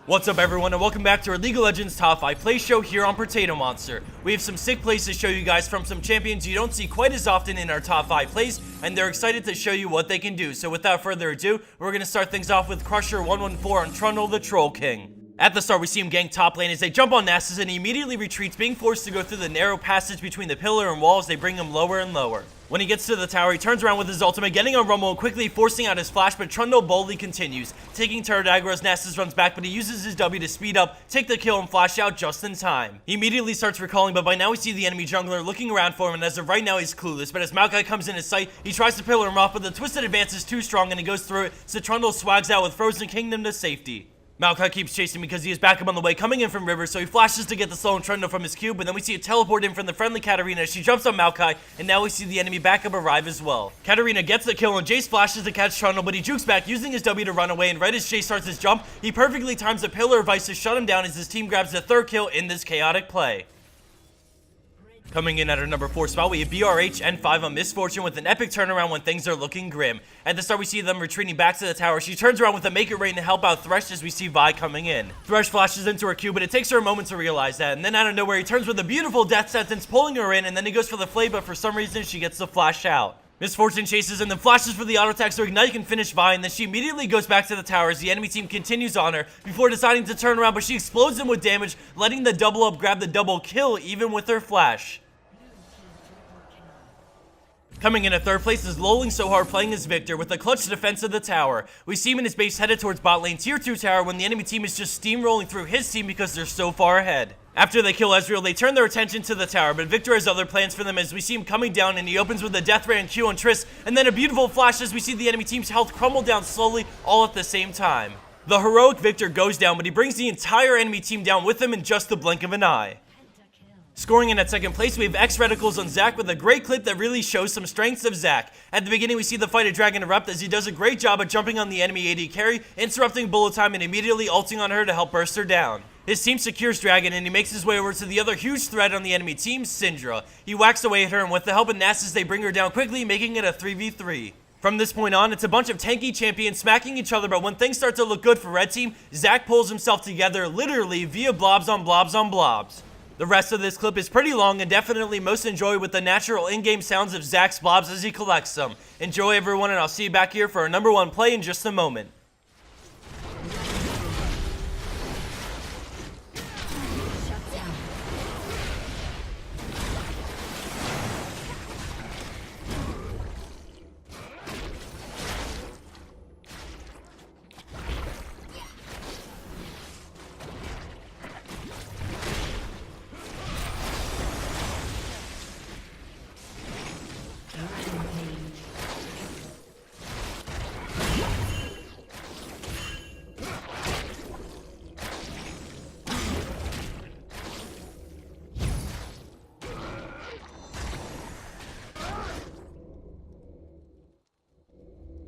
What's up everyone and welcome back to our League of Legends Top 5 Play Show here on Potato Monster. We have some sick plays to show you guys from some champions you don't see quite as often in our top 5 plays, and they're excited to show you what they can do. So without further ado, we're going to start things off with Crusher 114 on Trundle the Troll King. At the start, we see him gank top lane as they jump on Nasus, and he immediately retreats, being forced to go through the narrow passage between the pillar and walls. They bring him lower and lower. When he gets to the tower, he turns around with his ultimate, getting on Rumble and quickly forcing out his flash, but Trundle boldly continues, taking turret aggro as Nasus runs back, but he uses his W to speed up, take the kill, and flash out just in time. He immediately starts recalling, but by now we see the enemy jungler looking around for him, and as of right now he's clueless, but as Maokai comes in his sight, he tries to pillar him off, but the twisted advance is too strong and he goes through it, so Trundle swags out with Frozen Kingdom to safety. Maokai keeps chasing because he is back up on the way, coming in from River, so he flashes to get the slow and Trundle from his cube, but then we see it teleport in from the friendly Katarina as she jumps on Maokai, and now we see the enemy backup arrive as well. Katarina gets the kill, and Jace flashes to catch Trundle, but he jukes back, using his W to run away, and right as Jace starts his jump, he perfectly times a Pillar of Ice to shut him down as his team grabs the third kill in this chaotic play. Coming in at our number 4 spot, we have BRH N5 on Misfortune with an epic turnaround when things are looking grim. At the start, we see them retreating back to the tower. She turns around with a Make It Rain to help out Thresh as we see Vi coming in. Thresh flashes into her Q, but it takes her a moment to realize that, and then out of nowhere, he turns with a beautiful death sentence, pulling her in, and then he goes for the flay, but for some reason, she gets the flash out. Misfortune chases and then flashes for the auto attack so Ignite can finish Vi, and then she immediately goes back to the tower as the enemy team continues on her before deciding to turn around, but she explodes them with damage, letting the double up grab the double kill even with her flash. Coming in at third place is Lolling So Hard playing as Victor with a clutch defense of the tower. We see him in his base headed towards bot lane tier 2 tower when the enemy team is just steamrolling through his team because they're so far ahead. After they kill Ezreal, they turn their attention to the tower, but Victor has other plans for them as we see him coming down, and he opens with a Death Ray and Q on Triss, and then a beautiful flash as we see the enemy team's health crumble down slowly all at the same time. The heroic Victor goes down, but he brings the entire enemy team down with him in just the blink of an eye. Scoring in at second place, we have X Reticles on Zac with a great clip that really shows some strengths of Zac. At the beginning, we see the fight of Dragon Erupt as he does a great job at jumping on the enemy AD carry, interrupting bullet time and immediately ulting on her to help burst her down. His team secures Dragon and he makes his way over to the other huge threat on the enemy team, Syndra. He whacks away at her, and with the help of Nasus, they bring her down quickly, making it a 3v3. From this point on, it's a bunch of tanky champions smacking each other, but when things start to look good for Red Team, Zac pulls himself together literally via blobs on blobs on blobs. The rest of this clip is pretty long and definitely most enjoyed with the natural in-game sounds of Zac's blobs as he collects them. Enjoy everyone, and I'll see you back here for our number 1 play in just a moment.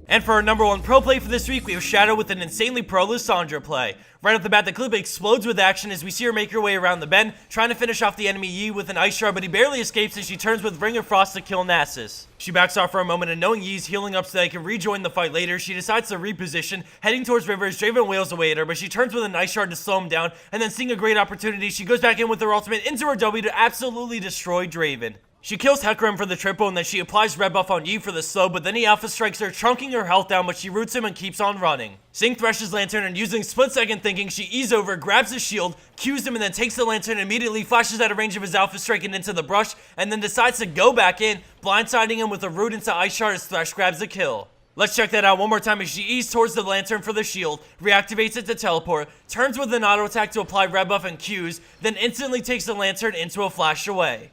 And for our number 1 pro play for this week, we have Shadow with an insanely pro Lissandra play. Right off the bat, the clip explodes with action as we see her make her way around the bend, trying to finish off the enemy Yi with an Ice Shard, but he barely escapes as she turns with Ring of Frost to kill Nasus. She backs off for a moment, and knowing Yi's healing up so they can rejoin the fight later, she decides to reposition, heading towards River as Draven wails away at her, but she turns with an Ice Shard to slow him down, and then seeing a great opportunity, she goes back in with her ultimate into her W to absolutely destroy Draven. She kills Hecarim for the triple, and then she applies red buff on Yi for the slow, but then he alpha strikes her, chunking her health down, but she roots him and keeps on running. Seeing Thresh's lantern and using split second thinking, she E's over, grabs his shield, Qs him, and then takes the lantern and immediately flashes out of range of his alpha strike and into the brush, and then decides to go back in, blindsiding him with a root into Ice Shard as Thresh grabs the kill. Let's check that out one more time as she E's towards the lantern for the shield, reactivates it to teleport, turns with an auto attack to apply red buff and Qs, then instantly takes the lantern into a flash away.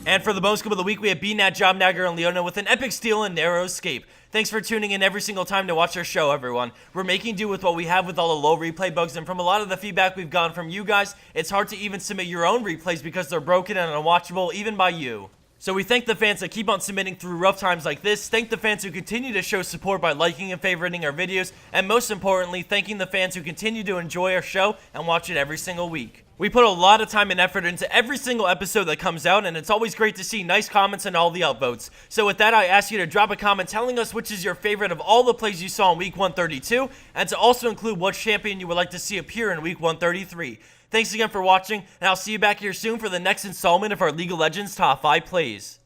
And for the bonus clip of the week, we have BNat, Jobnagger, and Leona with an epic steal and narrow escape. Thanks for tuning in every single time to watch our show, everyone. We're making do with what we have with all the low replay bugs, and from a lot of the feedback we've gotten from you guys, it's hard to even submit your own replays because they're broken and unwatchable even by you. So we thank the fans that keep on submitting through rough times like this, thank the fans who continue to show support by liking and favoriting our videos, and most importantly, thanking the fans who continue to enjoy our show and watch it every single week. We put a lot of time and effort into every single episode that comes out, and it's always great to see nice comments and all the upvotes. So with that, I ask you to drop a comment telling us which is your favorite of all the plays you saw in Week 132, and to also include what champion you would like to see appear in Week 133. Thanks again for watching, and I'll see you back here soon for the next installment of our League of Legends Top 5 Plays.